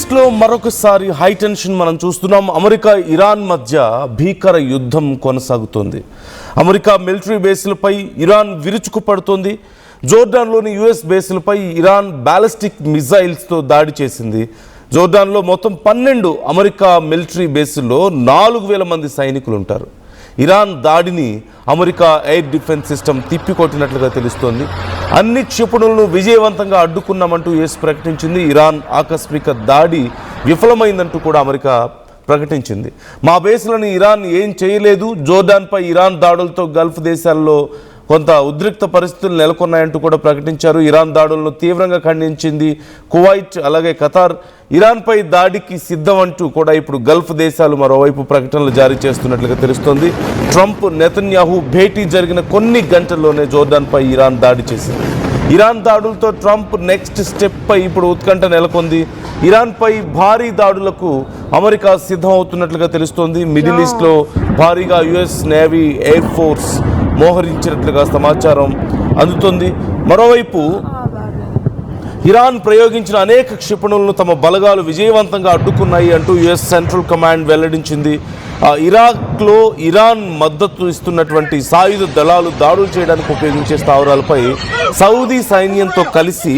ఈస్ట్లో మరొకసారి high tension మనం చూస్తున్నాం. అమెరికా ఇరాన్ మధ్య భీకర యుద్ధం కొనసాగుతోంది. అమెరికా మిలిటరీ బేస్లపై ఇరాన్ విరుచుకుపడుతోంది. జోర్డాన్లోని యుఎస్ బేస్లపై ఇరాన్ బ్యాలిస్టిక్ మిజైల్స్తో దాడి చేసింది. జోర్డాన్లో మొత్తం 12 అమెరికా మిలిటరీ బేసుల్లో 4000 మంది సైనికులు ఉంటారు. ఇరాన్ దాడిని అమెరికా ఎయిర్ డిఫెన్స్ సిస్టమ్ తిప్పికొట్టినట్లుగా తెలుస్తోంది. అన్ని క్షిపణులను విజయవంతంగా అడ్డుకున్నామంటూ యుఎస్ ప్రకటించింది. ఇరాన్ ఆకస్మిక దాడి విఫలమైందంటూ కూడా అమెరికా ప్రకటించింది. మా బేస్లను ఇరాన్ ఏం చేయలేదు. జోర్డాన్పై ఇరాన్ దాడులతో గల్ఫ్ దేశాల్లో కొంత ఉద్రిక్త పరిస్థితులు నెలకొన్నాయంటూ కూడా ప్రకటించారు. ఇరాన్ దాడులను తీవ్రంగా ఖండించింది కువైట్, అలాగే ఖతార్. ఇరాన్పై దాడికి సిద్ధం అంటూ కూడా ఇప్పుడు గల్ఫ్ దేశాలు మరోవైపు ప్రకటనలు జారీ చేస్తున్నట్లుగా తెలుస్తోంది. ట్రంప్, నెతన్యాహు భేటీ జరిగిన కొన్ని గంటల్లోనే జోర్డాన్పై ఇరాన్ దాడి చేసింది. ఇరాన్ దాడులతో ట్రంప్ నెక్స్ట్ స్టెప్ పై ఇప్పుడు ఉత్కంఠ నెలకొంది. ఇరాన్పై భారీ దాడులకు అమెరికా సిద్ధం అవుతున్నట్లుగా తెలుస్తోంది. మిడిల్ ఈస్ట్లో భారీగా యుఎస్ నేవీ, ఎయిర్ ఫోర్స్ మోహరించినట్లుగా సమాచారం అందుతుంది. మరోవైపు ఇరాన్ ప్రయోగించిన అనేక క్షిపణులను తమ బలగాలు విజయవంతంగా అడ్డుకున్నాయి అంటూ యుఎస్ సెంట్రల్ కమాండ్ వెల్లడించింది. ఇరాక్లో ఇరాన్ మద్దతు ఇస్తున్నటువంటి సాయుధ దళాలు దాడులు చేయడానికి ఉపయోగించే స్థావరాలపై సౌదీ సైన్యంతో కలిసి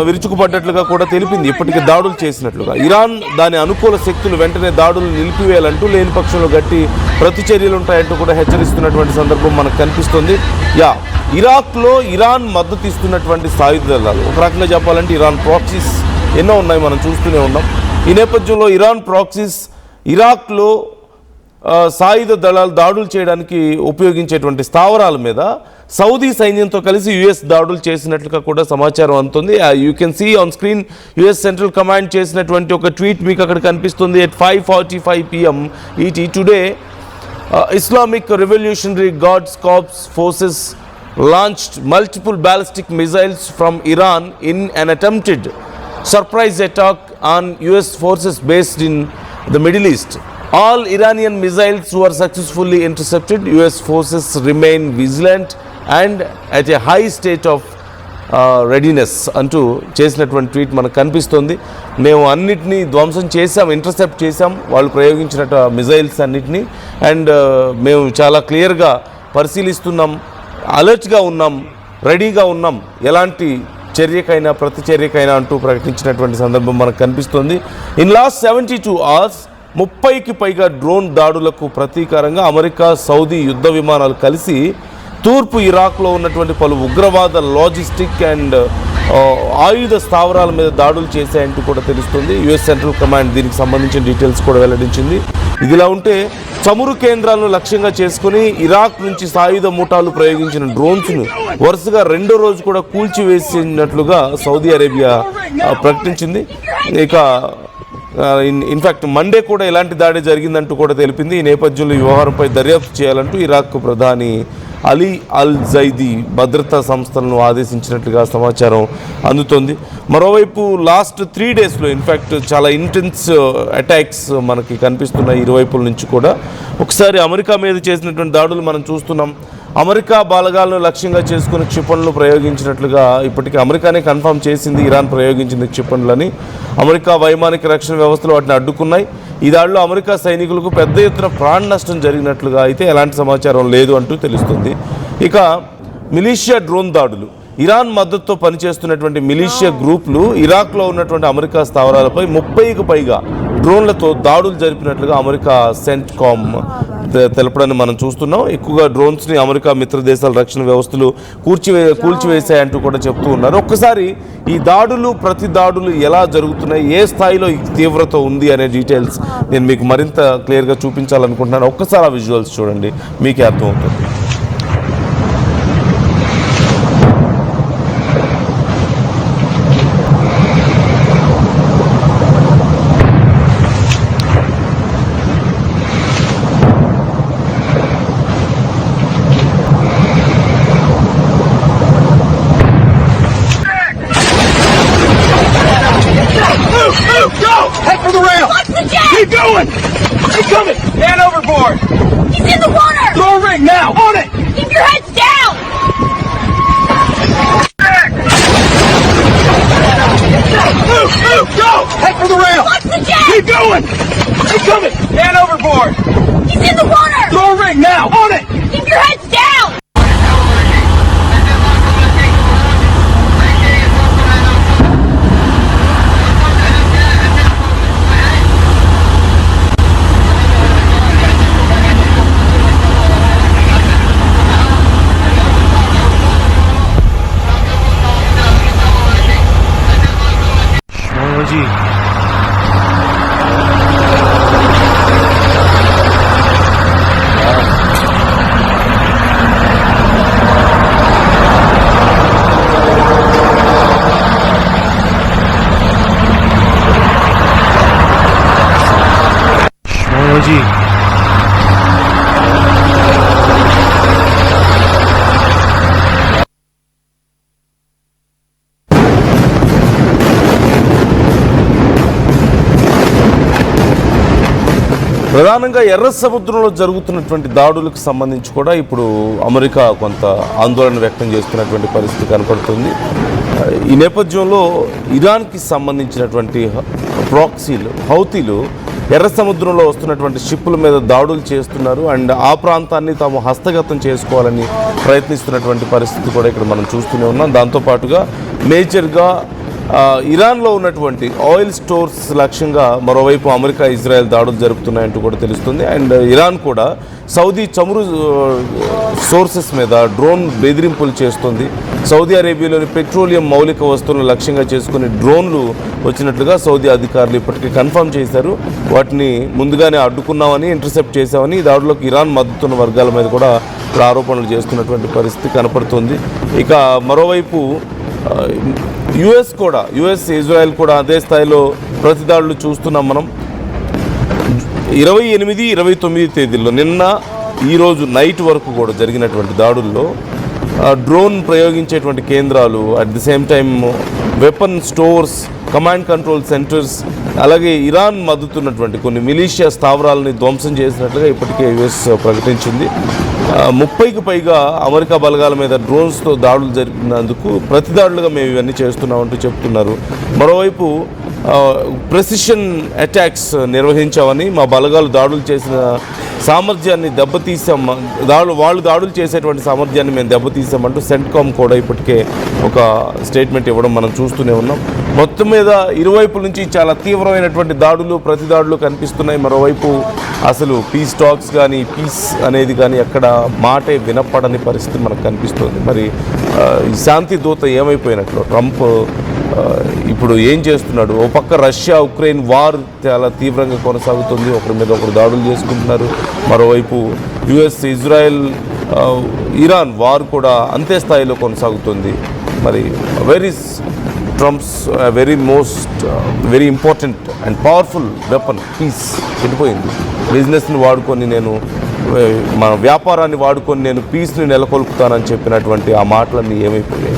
విరుచుకుపడ్డట్లుగా కూడా తెలిపింది. ఇప్పటికే దాడులు చేసినట్లుగా ఇరాన్ దాని అనుకూల శక్తులు వెంటనే దాడులు నిలిపివేయాలంటూ, లేని పక్షంలో గట్టి ప్రతిచర్యలు ఉంటాయంటూ కూడా హెచ్చరిస్తున్నటువంటి సందర్భం మనకు కనిపిస్తుంది. ఇరాక్లో ఇరాన్ మద్దతు ఇస్తున్నటువంటి సాయుధ దళాలు, ఒక రకంగా చెప్పాలంటే ఇరాన్ ప్రాక్సీస్ ఎన్నో ఉన్నాయి, మనం చూస్తూనే ఉన్నాం. ఈ నేపథ్యంలో ఇరాన్ ప్రాక్సీస్ ఇరాక్లో సాయుధ దళాలు దాడులు చేయడానికి ఉపయోగించేటువంటి స్థావరాల మీద సౌదీ సైన్యంతో కలిసి యుఎస్ దాడులు చేసినట్లుగా కూడా సమాచారం అందుతుంది. You can see on screen US central command చేసినటువంటి ఒక ట్వీట్ మీకు అక్కడ కనిపిస్తుంది. at 5:45 PM ET today Islamic Revolutionary Guards Corps forces launched multiple ballistic missiles from Iran in an attempted surprise attack on US forces based in the Middle East. All Iranian missiles were successfully intercepted. US forces remain vigilant and at a high state of readiness అంటూ చేసినటువంటి tweet మనకు కనిపిస్తుంది. మేము అన్నిటినీ ధ్వంసం చేసాం, intercept చేసాం వాళ్ళు ప్రయోగించినట్టు మిజైల్స్ అన్నిటినీ. అండ్ మేము చాలా క్లియర్గా పరిశీలిస్తున్నాం, అలర్ట్గా ఉన్నాం, రెడీగా ఉన్నాం ఎలాంటి చర్యకైనా ప్రతిచర్యకైనా అంటూ ప్రకటించినటువంటి సందర్భం మనకు కనిపిస్తుంది. ఇన్ లాస్ట్ 72 hours 30కి పైగా డ్రోన్ దాడులకు ప్రతీకారంగా అమెరికా, సౌదీ యుద్ధ విమానాలు కలిసి తూర్పు ఇరాక్లో ఉన్నటువంటి పలు ఉగ్రవాద లాజిస్టిక్ అండ్ ఆయుధ స్థావరాల మీద దాడులు చేశాయంటూ కూడా తెలుస్తుంది. యుఎస్ సెంట్రల్ కమాండ్ దీనికి సంబంధించిన డీటెయిల్స్ కూడా వెల్లడించింది. ఇదిలా ఉంటే చమురు కేంద్రాలను లక్ష్యంగా చేసుకుని ఇరాక్ నుంచి సాయుధ ముఠాలు ప్రయోగించిన డ్రోన్స్ను వరుసగా రెండో రోజు కూడా కూల్చివేసినట్లుగా సౌదీ అరేబియా ప్రకటించింది. ఇక ఇన్ఫ్యాక్ట్ మండే కూడా ఇలాంటి దాడి జరిగిందంటూ కూడా తెలిపింది. ఈ నేపథ్యంలో ఈ వ్యవహారంపై దర్యాప్తు చేయాలంటూ ఇరాక్ ప్రధాని అలీ అల్ జైదీ భద్రతా సంస్థలను ఆదేశించినట్లుగా సమాచారం అందుతోంది. మరోవైపు లాస్ట్ 3 డేస్లో ఇన్ఫ్యాక్ట్ చాలా ఇంటెన్స్ అటాక్స్ మనకి కనిపిస్తున్నాయి ఇరువైపుల నుంచి కూడా. ఒకసారి అమెరికా మీద చేసినటువంటి దాడులు మనం చూస్తున్నాం. అమెరికా బలగాలను లక్ష్యంగా చేసుకుని క్షిపణులు ప్రయోగించినట్లుగా ఇప్పటికీ అమెరికానే కన్ఫర్మ్ చేసింది ఇరాన్ ప్రయోగించింది క్షిపణులని. అమెరికా వైమానిక రక్షణ వ్యవస్థలు వాటిని అడ్డుకున్నాయి. ఈ దాడిలో అమెరికా సైనికులకు పెద్ద ఎత్తున ప్రాణ నష్టం జరిగినట్లుగా అయితే ఎలాంటి సమాచారం లేదు అంటూ తెలుస్తుంది. ఇక మిలీషియా డ్రోన్ దాడులు, ఇరాన్ మద్దతుతో పనిచేస్తున్నటువంటి మిలీషియా గ్రూపులు ఇరాక్లో ఉన్నటువంటి అమెరికా స్థావరాలపై 30కి పైగా డ్రోన్లతో దాడులు జరిపినట్లుగా అమెరికా సెంట్కామ్ తెలపడాన్ని మనం చూస్తున్నాం. ఎక్కువగా డ్రోన్స్ని అమెరికా మిత్ర దేశాల రక్షణ వ్యవస్థలు కూల్చివేశాయంటూ కూడా చెప్తూ ఉన్నారు. ఒక్కసారి ఈ దాడులు, ప్రతి దాడులు ఎలా జరుగుతున్నాయి, ఏ స్థాయిలో ఈ తీవ్రత ఉంది అనే డీటెయిల్స్ నేను మీకు మరింత క్లియర్గా చూపించాలనుకుంటున్నాను. ఒక్కసారి ఆ విజువల్స్ చూడండి, మీకే అర్థమవుతుంది. Head for the rail! Watch the jet! Keep going! Keep coming! Man overboard! He's in the water! Throw a ring now! On now! On it! Keep your heads down! जी ప్రధానంగా ఎర్ర సముద్రంలో జరుగుతున్నటువంటి దాడులకు సంబంధించి కూడా ఇప్పుడు అమెరికా కొంత ఆందోళన వ్యక్తం చేస్తున్నటువంటి పరిస్థితి కనపడుతుంది. ఈ నేపథ్యంలో ఇరాన్కి సంబంధించినటువంటి ప్రాక్సీలు హౌతీలు ఎర్ర సముద్రంలో వస్తున్నటువంటి షిప్పుల మీద దాడులు చేస్తున్నారు. అండ్ ఆ ప్రాంతాన్ని తాము హస్తగతం చేసుకోవాలని ప్రయత్నిస్తున్నటువంటి పరిస్థితి కూడా ఇక్కడ మనం చూస్తూనే ఉన్నాం. దాంతోపాటుగా మేజర్గా ఇరాన్లో ఉన్నటువంటి ఆయిల్ స్టోర్స్ లక్ష్యంగా మరోవైపు అమెరికా ఇజ్రాయెల్ దాడులు జరుపుతున్నాయంటూ కూడా తెలుస్తుంది. అండ్ ఇరాన్ కూడా సౌదీ చమురు సోర్సెస్ మీద డ్రోన్ బెదిరింపులు చేస్తుంది. సౌదీ అరేబియాలోని పెట్రోలియం మౌలిక వస్తువులను లక్ష్యంగా చేసుకుని డ్రోన్లు వచ్చినట్లుగా సౌదీ అధికారులు ఇప్పటికే కన్ఫర్మ్ చేశారు. వాటిని ముందుగానే అడ్డుకున్నామని, ఇంటర్సెప్ట్ చేశామని ఈ దాడులకు ఇరాన్ మద్దతున్న వర్గాల మీద కూడా ఆరోపణలు చేస్తున్నటువంటి పరిస్థితి కనపడుతుంది. ఇక మరోవైపు యుఎస్ ఇజ్రాయెల్ కూడా అదే స్థాయిలో ప్రతిదాడులు చూస్తున్నాం మనం. 28, 29 తేదీల్లో నిన్న ఈరోజు నైట్ వరకు కూడా జరిగినటువంటి దాడుల్లో డ్రోన్ ప్రయోగించేటువంటి కేంద్రాలు, at the same time weapon stores, command control centres, అలాగే ఇరాన్ మద్దతున్నటువంటి కొన్ని మిలీషియా స్థావరాలని ధ్వంసం చేసినట్లుగా ఇప్పటికే యుఎస్ ప్రకటించింది. 30కి పైగా అమెరికా బలగాల మీద డ్రోన్స్తో దాడులు జరిపినందుకు ప్రతిదాడులుగా మేము ఇవన్నీ చేస్తున్నామంటూ చెప్తున్నారు. మరోవైపు ప్రెసిషన్ అటాక్స్ నిర్వహించామని, మా బలగాలు దాడులు చేసిన సామర్థ్యాన్ని దెబ్బతీసాం, వాళ్ళు దాడులు చేసేటువంటి సామర్థ్యాన్ని మేము దెబ్బతీసామంటూ సెంట్కామ్ కూడా ఇప్పటికే ఒక స్టేట్మెంట్ ఇవ్వడం మనం చూస్తూనే ఉన్నాం. మొత్తం మీద ఇరువైపుల నుంచి చాలా తీవ్రమైనటువంటి దాడులు, ప్రతిదాడులు కనిపిస్తున్నాయి. మరోవైపు అసలు పీస్ టాక్స్ కానీ, పీస్ అనేది కానీ ఎక్కడ మాటే వినపడని పరిస్థితి మనకు కనిపిస్తుంది. మరి ఈ శాంతి దూత ఏమైపోయినట్లు, ట్రంప్ ఇప్పుడు ఏం చేస్తున్నాడు? ఓ పక్క రష్యా ఉక్రెయిన్ వార్ చాలా తీవ్రంగా కొనసాగుతుంది, ఒకరి మీద ఒకరు దాడులు చేసుకుంటున్నారు. మరోవైపు యుఎస్ ఇజ్రాయెల్ ఇరాన్ వార్ కూడా అంతే స్థాయిలో కొనసాగుతుంది. మరి where is Trump's very important and powerful weapon peace వెళ్ళిపోయింది. బిజినెస్ని వాడుకొని మన వ్యాపారాన్ని వాడుకొని నేను పీస్ని నెలకొల్పుతానని చెప్పినటువంటి ఆ మాటలన్నీ ఏమైపోయాయి?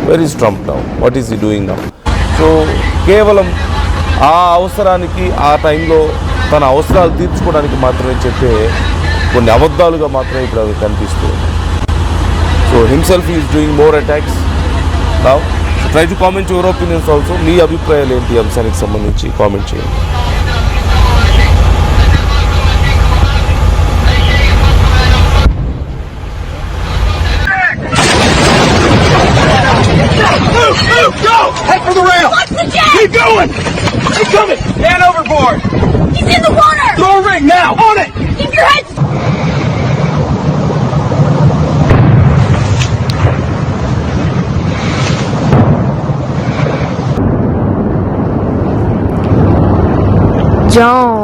Where is Trump now? What is he doing now? So కేవలం ఆ అవసరానికి, ఆ టైంలో తన అవసరాలు తీర్చుకోవడానికి మాత్రమే చెప్పే కొన్ని అబద్ధాలుగా మాత్రమే ఇప్పుడు అవి కనిపిస్తుంది. So himself is doing more attacks now. Try to comment your opinions also. మీ అభిప్రాయాలు ఏంటి అంశానికి సంబంధించి కామెంట్ చేయండి. Go! Head for the rail! Watch the jet! Keep going! Keep coming! Man overboard! He's in the water! Throw a ring now! On it! Keep your heads... Don't.